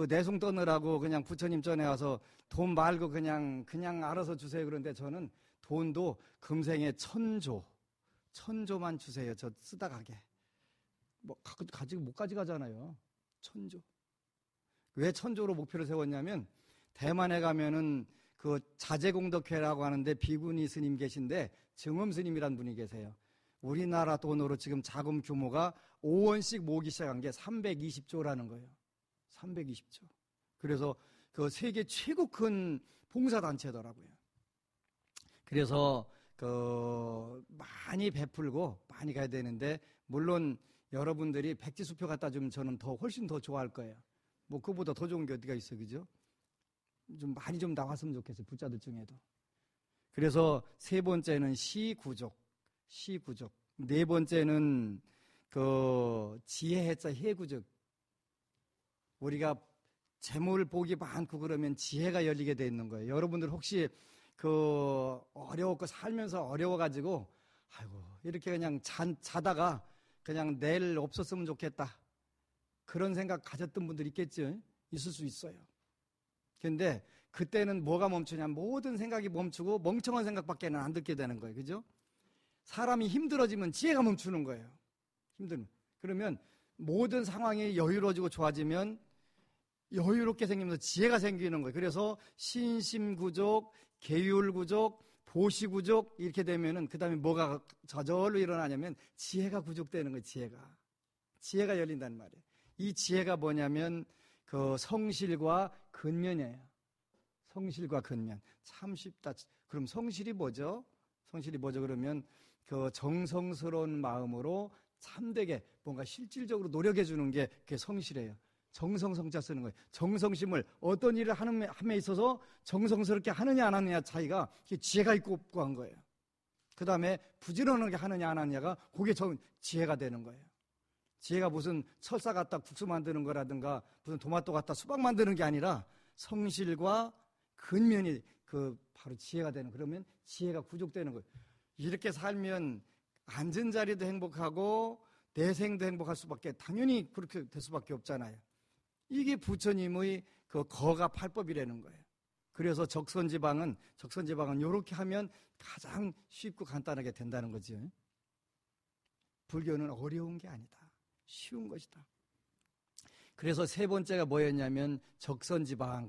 내숭 떠느라고 그냥 부처님 전에 와서 돈 말고 그냥 알아서 주세요. 그런데 저는 돈도 금생에 1,000조만 주세요. 저 쓰다 가게. 가지고 못 가져가잖아요. 1,000조. 왜 1,000조로 목표를 세웠냐면 대만에 가면은 자제공덕회라고 하는데 비구니 스님 계신데 증엄 스님이란 분이 계세요. 우리나라 돈으로 지금 자금 규모가 5원씩 모으기 시작한 게 320조라는 거예요. 320조. 그래서 세계 최고 큰 봉사단체더라고요. 그래서 많이 베풀고 많이 가야 되는데, 물론 여러분들이 백지수표 갖다 주면 저는 훨씬 더 좋아할 거예요. 뭐 그보다 더 좋은 게 어디가 있어, 그죠? 좀 많이 좀 나왔으면 좋겠어요, 부자들 중에도. 그래서 세 번째는 시구족. 네 번째는 지혜해자 해구족. 우리가 재물 복이 많고 그러면 지혜가 열리게 돼 있는 거예요. 여러분들 혹시 어려웠고 살면서 어려워가지고 아이고 이렇게 그냥 자다가 그냥 내일 없었으면 좋겠다, 그런 생각 가졌던 분들 있겠죠? 있을 수 있어요. 근데 그때는 뭐가 멈추냐면 모든 생각이 멈추고 멍청한 생각밖에는 안 듣게 되는 거예요. 그죠? 사람이 힘들어지면 지혜가 멈추는 거예요. 힘들면. 그러면 모든 상황이 여유로워지고 좋아지면 여유롭게 생기면서 지혜가 생기는 거예요. 그래서 신심구족, 계율구족, 보시구족 이렇게 되면은 그 다음에 뭐가 저절로 일어나냐면 지혜가 구족되는 거예요. 지혜가 열린다는 말이에요. 이 지혜가 뭐냐면 성실과 근면이에요. 성실과 근면. 참 쉽다. 그럼 성실이 뭐죠? 그러면 정성스러운 마음으로 참되게 뭔가 실질적으로 노력해 주는 게 그게 성실이에요. 정성성자 쓰는 거예요. 정성심을 어떤 일을 함에 있어서 정성스럽게 하느냐 안 하느냐 차이가 지혜가 있고 없고 한 거예요. 그 다음에 부지런하게 하느냐 안 하느냐가 그게 지혜가 되는 거예요. 지혜가 무슨 철사 갖다 국수 만드는 거라든가 무슨 토마토 갖다 수박 만드는 게 아니라 성실과 근면이 바로 지혜가 되는, 그러면 지혜가 구족되는 거예요. 이렇게 살면 앉은 자리도 행복하고 내생도 행복할 수밖에, 당연히 그렇게 될 수밖에 없잖아요. 이게 부처님의 거가 팔법이라는 거예요. 그래서 적선지방은 이렇게 하면 가장 쉽고 간단하게 된다는 거죠. 불교는 어려운 게 아니다. 쉬운 것이다. 그래서 세 번째가 뭐였냐면 적선지방.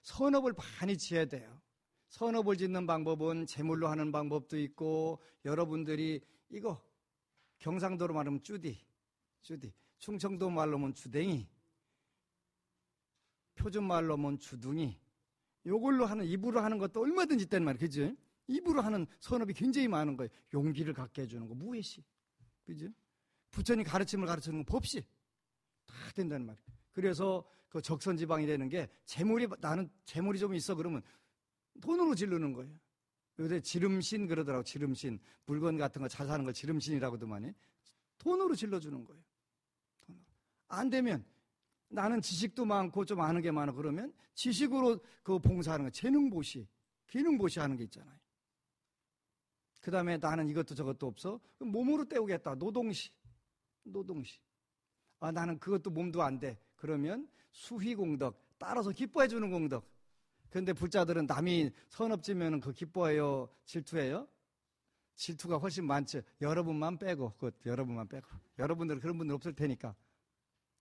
선업을 많이 지어야 돼요. 선업을 짓는 방법은 제물로 하는 방법도 있고, 여러분들이 이거 경상도로 말하면 쭈디, 충청도 말로 하면 주댕이, 표준 말로 하면 주둥이, 요걸로 하는, 입으로 하는 것도 얼마든지 있단 말이에요. 그죠? 입으로 하는 선업이 굉장히 많은 거예요. 용기를 갖게 해주는 거, 무예시. 그죠? 부처님 가르침을 가르치는 거 법시. 다 된다는 말이에요. 그래서 그 적선지방이라는 게 나는 재물이 좀 있어 그러면 돈으로 지르는 거예요. 요새 지름신 그러더라고. 지름신. 물건 같은 거 잘 사는 거 지름신이라고도만 돈으로 질러주는 거예요. 돈으로. 안 되면 나는 지식도 많고 좀 아는 게 많아 그러면 지식으로 그 봉사하는 거, 재능보시, 기능보시 하는 게 있잖아요. 그 다음에 나는 이것도 저것도 없어. 그럼 몸으로 때우겠다. 노동시. 아, 나는 그것도 몸도 안 돼. 그러면 수휘공덕, 따라서 기뻐해주는 공덕. 그런데 불자들은 남이 선업지면 그 기뻐해요? 질투해요? 질투가 훨씬 많죠. 여러분만 빼고. 여러분들은 그런 분들 없을 테니까.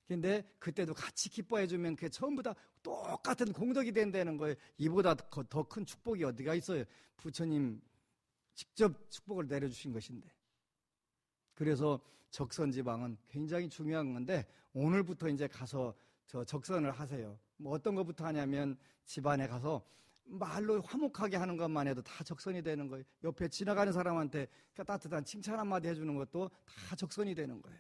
근데 그때도 같이 기뻐해주면 그게 전부 다 똑같은 공덕이 된다는 거예요. 이보다 더 큰 축복이 어디가 있어요? 부처님 직접 축복을 내려주신 것인데. 그래서 적선지방은 굉장히 중요한 건데 오늘부터 이제 가서 저 적선을 하세요. 뭐 어떤 것부터 하냐면 집안에 가서 말로 화목하게 하는 것만 해도 다 적선이 되는 거예요. 옆에 지나가는 사람한테 따뜻한 칭찬 한마디 해주는 것도 다 적선이 되는 거예요.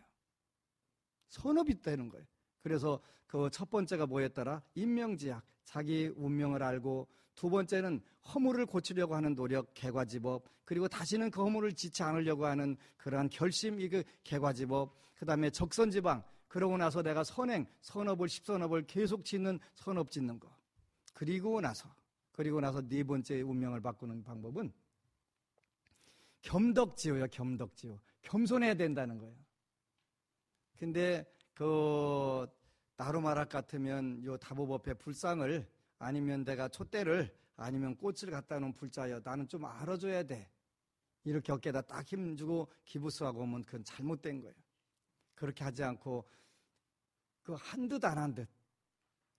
선업이 되는 거예요. 그래서 그 첫 번째가 뭐였더라? 인명지학, 자기 운명을 알고, 두 번째는 허물을 고치려고 하는 노력, 개과지법, 그리고 다시는 그 허물을 짓지 않으려고 하는 그러한 결심, 이그 개과지법, 그 다음에 적선지방, 그러고 나서 내가 선업을, 십선업을 계속 짓는 선업 짓는 거. 그리고 나서 네 번째 운명을 바꾸는 방법은 겸덕지호예요, 겸덕지호. 겸손해야 된다는 거예요. 근데 나로 말할 것 같으면 요 다보법회 불상을 아니면 내가 촛대를 아니면 꽃을 갖다 놓은 불자여 나는 좀 알아줘야 돼. 이렇게 어깨에다 딱 힘주고 기부스하고 오면 그건 잘못된 거예요. 그렇게 하지 않고 그 한 듯 안 한 듯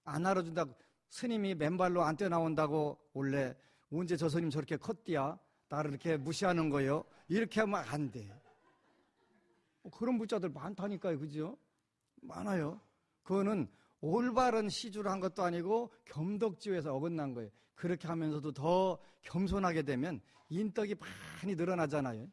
안 알아준다고 스님이 맨발로 안 뛰어나온다고 원래 언제 저 스님 저렇게 컸디야 나를 이렇게 무시하는 거예요. 이렇게 하면 안 돼. 그런 불자들 많다니까요. 그죠? 많아요. 그거는 올바른 시주를 한 것도 아니고 겸덕지호에서 어긋난 거예요. 그렇게 하면서도 더 겸손하게 되면 인덕이 많이 늘어나잖아요.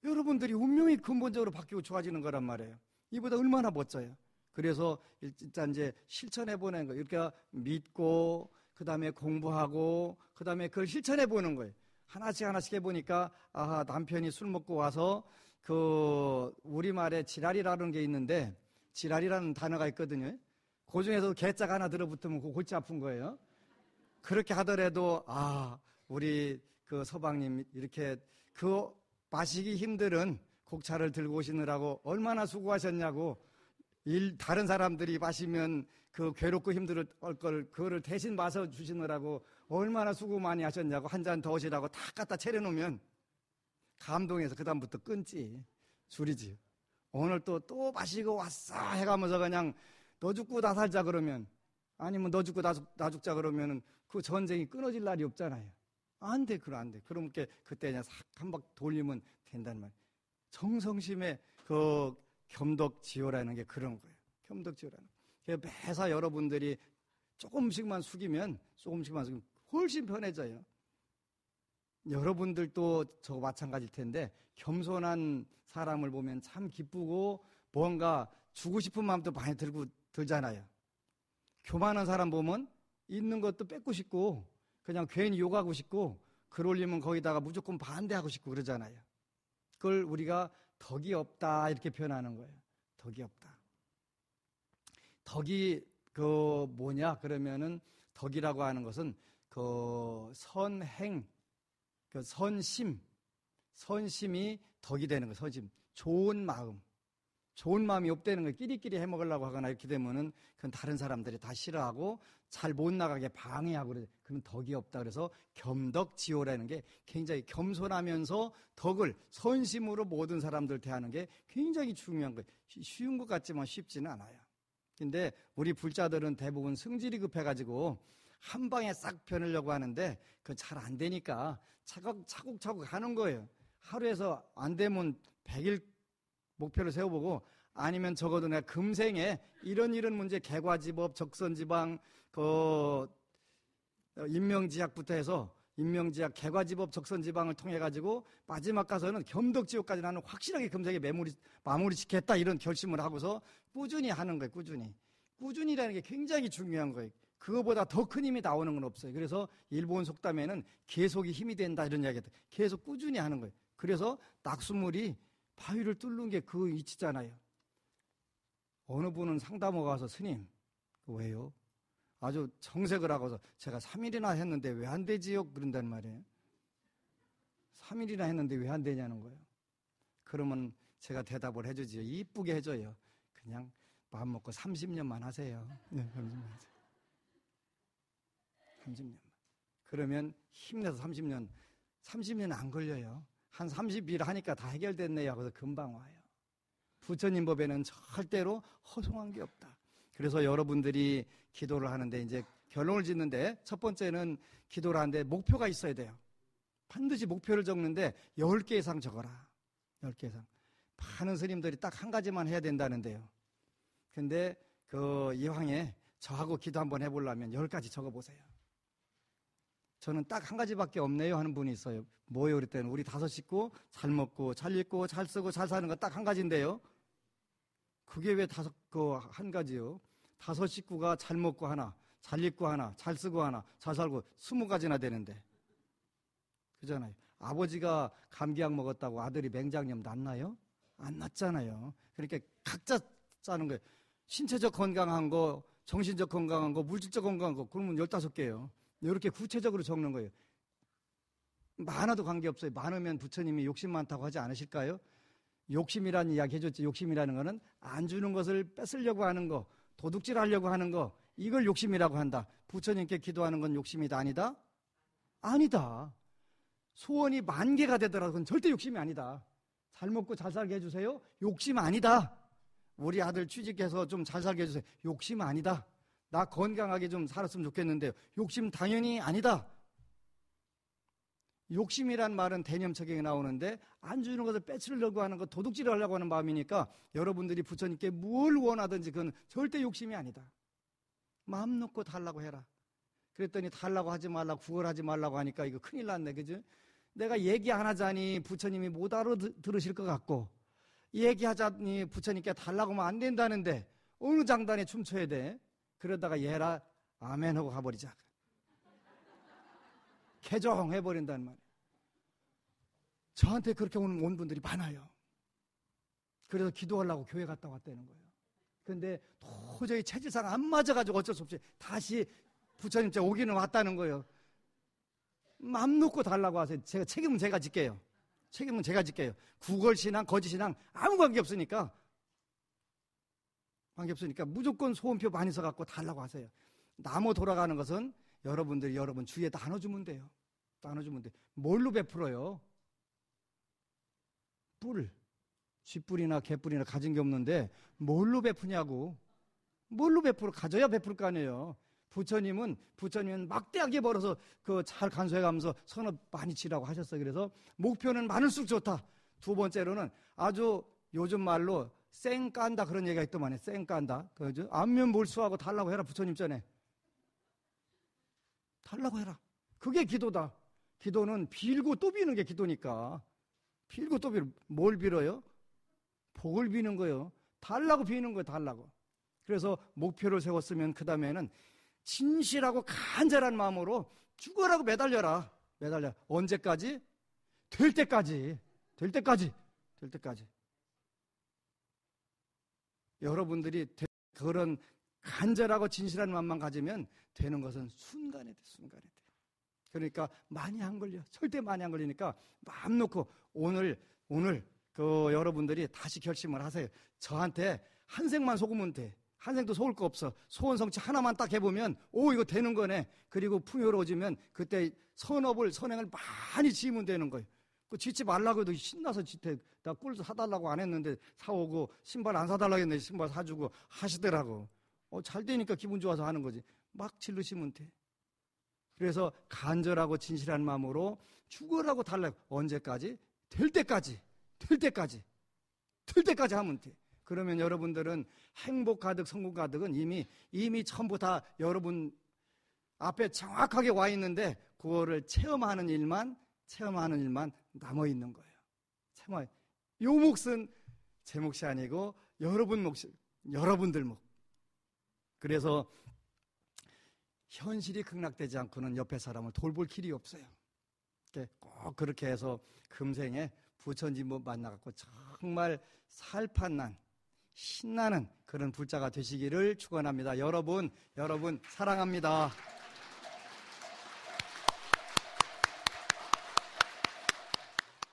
여러분들이 운명이 근본적으로 바뀌고 좋아지는 거란 말이에요. 이보다 얼마나 멋져요. 그래서 일단 이제 실천해보는 거예요. 이렇게 믿고 그 다음에 공부하고 그 다음에 그걸 실천해보는 거예요. 하나씩 해보니까 아하 남편이 술 먹고 와서 그 우리말에 지랄이라는 게 있는데 지랄이라는 단어가 있거든요. 그 중에서 개자가 하나 들어붙으면 그거 골치 아픈 거예요. 그렇게 하더라도 우리 그 서방님 이렇게 그 마시기 힘든 곡차를 들고 오시느라고 얼마나 수고하셨냐고 다른 사람들이 마시면 그 괴롭고 힘들 걸 그거를 대신 마셔 주시느라고 얼마나 수고 많이 하셨냐고 한 잔 더 오시라고 다 갖다 차려놓으면 감동해서 그 다음부터 끊지 줄이지. 오늘 또 마시고 왔어 해가면서 그냥 너 죽고 나 살자 그러면 아니면 너 죽고 나 죽자 그러면은 그 전쟁이 끊어질 날이 없잖아요. 안 돼. 그럼 그때 그냥 싹 한 박 돌리면 된단 말이에요. 정성심의 그 겸덕지호라는 게 그런 거예요. 겸덕지호라는 거. 매사 여러분들이 조금씩만 숙이면 훨씬 편해져요. 여러분들도 저 마찬가지일 텐데 겸손한 사람을 보면 참 기쁘고 뭔가 주고 싶은 마음도 많이 들잖아요. 교만한 사람 보면 있는 것도 뺏고 싶고 그냥 괜히 욕하고 싶고 글 올리면 거기다가 무조건 반대하고 싶고 그러잖아요. 그걸 우리가 덕이 없다 이렇게 표현하는 거예요. 덕이 없다. 덕이 뭐냐 그러면은 덕이라고 하는 것은 그 선행, 그 선심이 덕이 되는 거예요. 선심, 좋은 마음이 없다는 거예요. 끼리끼리 해먹으려고 하거나 이렇게 되면은 그건 다른 사람들이 다 싫어하고 잘 못 나가게 방해하고 그래. 그건 덕이 없다. 그래서 겸덕지호라는 게 굉장히 겸손하면서 덕을 선심으로 모든 사람들 대하는 게 굉장히 중요한 거예요. 쉬운 것 같지만 쉽지는 않아요. 근데 우리 불자들은 대부분 승질이 급해가지고 한 방에 싹 펴내려고 하는데 그건 잘 안 되니까 차곡차곡 하는 거예요. 하루에서 안 되면 100일 목표를 세워보고 아니면 적어도 내가 금생에 이런 문제 개과지법, 적선지방, 인명지약부터 해서 인명지약, 개과지법, 적선지방을 통해 가지고 마지막 가서는 겸덕지옥까지 나는 확실하게 금생에 마무리 짓겠다 이런 결심을 하고서 꾸준히 하는 거예요. 꾸준히라는 게 굉장히 중요한 거예요. 그거보다 더 큰 힘이 나오는 건 없어요. 그래서 일본 속담에는 계속이 힘이 된다 이런 이야기가 계속 꾸준히 하는 거예요. 그래서 낙수물이 바위를 뚫는 게 그 이치잖아요. 어느 분은 상담원 가서 스님 왜요? 아주 정색을 하고서 제가 3일이나 했는데 왜 안 되지요? 그런단 말이에요. 3일이나 했는데 왜 안 되냐는 거예요. 그러면 제가 대답을 해주지요. 이쁘게 해줘요. 그냥 마음 먹고 30년만 하세요. 네, 30년만 하세요. 30년만. 그러면 힘내서 30년 안 걸려요. 한 30일 하니까 다 해결됐네요. 그래서 금방 와요. 부처님 법에는 절대로 허송한 게 없다. 그래서 여러분들이 기도를 하는데 이제 결론을 짓는데 첫 번째는 기도를 하는데 목표가 있어야 돼요. 반드시 목표를 적는데 10개 이상 적어라. 10개 이상. 많은 스님들이 딱 한 가지만 해야 된다는데요. 근데 이왕에 저하고 기도 한번 해보려면 10가지 적어보세요. 저는 딱 한 가지밖에 없네요 하는 분이 있어요. 뭐예요? 그랬더니 우리 5 식구 잘 먹고 잘 입고 잘 쓰고 잘 사는 거 딱 한 가지인데요. 그게 왜 한 가지요? 5 식구가 잘 먹고 하나, 잘 입고 하나, 잘 쓰고 하나, 잘 살고 20가지나 되는데. 그잖아요. 아버지가 감기약 먹었다고 아들이 맹장염 났나요? 안 났잖아요. 그러니까 각자 짜는 거예요. 신체적 건강한 거, 정신적 건강한 거, 물질적 건강한 거, 그러면 15개예요. 이렇게 구체적으로 적는 거예요. 많아도 관계없어요. 많으면 부처님이 욕심 많다고 하지 않으실까요? 욕심이라는 이야기 해줬지. 욕심이라는 거는 안 주는 것을 뺏으려고 하는 거, 도둑질 하려고 하는 거, 이걸 욕심이라고 한다. 부처님께 기도하는 건 욕심이다 아니다? 아니다. 소원이 10,000개가 되더라도 그건 절대 욕심이 아니다. 잘 먹고 잘 살게 해주세요. 욕심 아니다. 우리 아들 취직해서 좀 잘 살게 해주세요. 욕심 아니다. 나 건강하게 좀 살았으면 좋겠는데요. 욕심 당연히 아니다. 욕심이란 말은 대념책에 나오는데 안 주는 것을 뺏으려고 하는 거, 도둑질을 하려고 하는 마음이니까 여러분들이 부처님께 뭘 원하든지 그건 절대 욕심이 아니다. 마음 놓고 달라고 해라. 그랬더니 달라고 하지 말라고 구걸하지 말라고 하니까 이거 큰일 났네. 그죠? 내가 얘기 안 하자니 부처님이 못 알아들으실 것 같고 얘기하자니 부처님께 달라고 하면 안 된다는데 어느 장단에 춤춰야 돼? 그러다가 얘라 아멘 하고 가버리자. 개종해버린다는 말이에요. 저한테 그렇게 온 분들이 많아요. 그래서 기도하려고 교회 갔다 왔다는 거예요. 그런데 도저히 체질상 안 맞아가지고 어쩔 수 없이 다시 부처님께 오기는 왔다는 거예요. 맘 놓고 달라고 하세요. 책임은 제가 질게요. 책임은 제가 질게요. 구걸신앙, 거짓신앙 아무 관계 없으니까 무조건 소원표 많이 써갖고 달라고 하세요. 나무 돌아가는 것은 여러분들이 여러분 주위에 나눠주면 돼요. 나눠주면 돼. 뭘로 베풀어요? 쥐뿔이나 개뿔이나 가진 게 없는데 뭘로 베푸냐고. 뭘로 베풀어? 가져야 베풀 거 아니에요. 부처님은 막대하게 벌어서 잘 간수해가면서 선업 많이 치라고 하셨어요. 그래서 목표는 많을수록 좋다. 두 번째로는 아주 요즘 말로 쌩 깐다 그런 얘기가 있더만요. 쌩 깐다. 안면 몰수하고 달라고 해라. 부처님 전에. 달라고 해라. 그게 기도다. 기도는 빌고 또 비는 게 기도니까. 빌고 또 빌어. 뭘 빌어요? 복을 비는 거예요. 달라고 비는 거예요. 달라고. 그래서 목표를 세웠으면 그 다음에는 진실하고 간절한 마음으로 죽어라고 매달려라. 매달려. 언제까지? 될 때까지. 여러분들이 그런 간절하고 진실한 마음만 가지면 되는 것은 순간에 돼. 그러니까 많이 안 걸려. 절대 많이 안 걸리니까 마음 놓고 오늘 여러분들이 다시 결심을 하세요. 저한테 한 생만 속으면 돼. 한 생도 속을 거 없어. 소원 성취 하나만 딱 해보면 이거 되는 거네. 그리고 풍요로워지면 그때 선행을 많이 지으면 되는 거예요. 짓지 말라고 해도 신나서 짓해. 나 꿀 사달라고 안 했는데 사오고 신발 안 사달라고 했는데 신발 사주고 하시더라고. 잘 되니까 기분 좋아서 하는 거지. 막 질르시면 돼. 그래서 간절하고 진실한 마음으로 죽으라고 달라고. 언제까지? 될 때까지 하면 돼. 그러면 여러분들은 행복 가득, 성공 가득은 이미 전부 다 여러분 앞에 정확하게 와 있는데, 그거를 체험하는 일만 남아 있는 거예요. 요 몫은 제 몫이 아니고 여러분들 몫. 그래서 현실이 극락되지 않고는 옆에 사람을 돌볼 길이 없어요. 꼭 그렇게 해서 금생에 부처님 만나갖고 정말 살판난 신나는 그런 불자가 되시기를 축원합니다. 여러분 사랑합니다.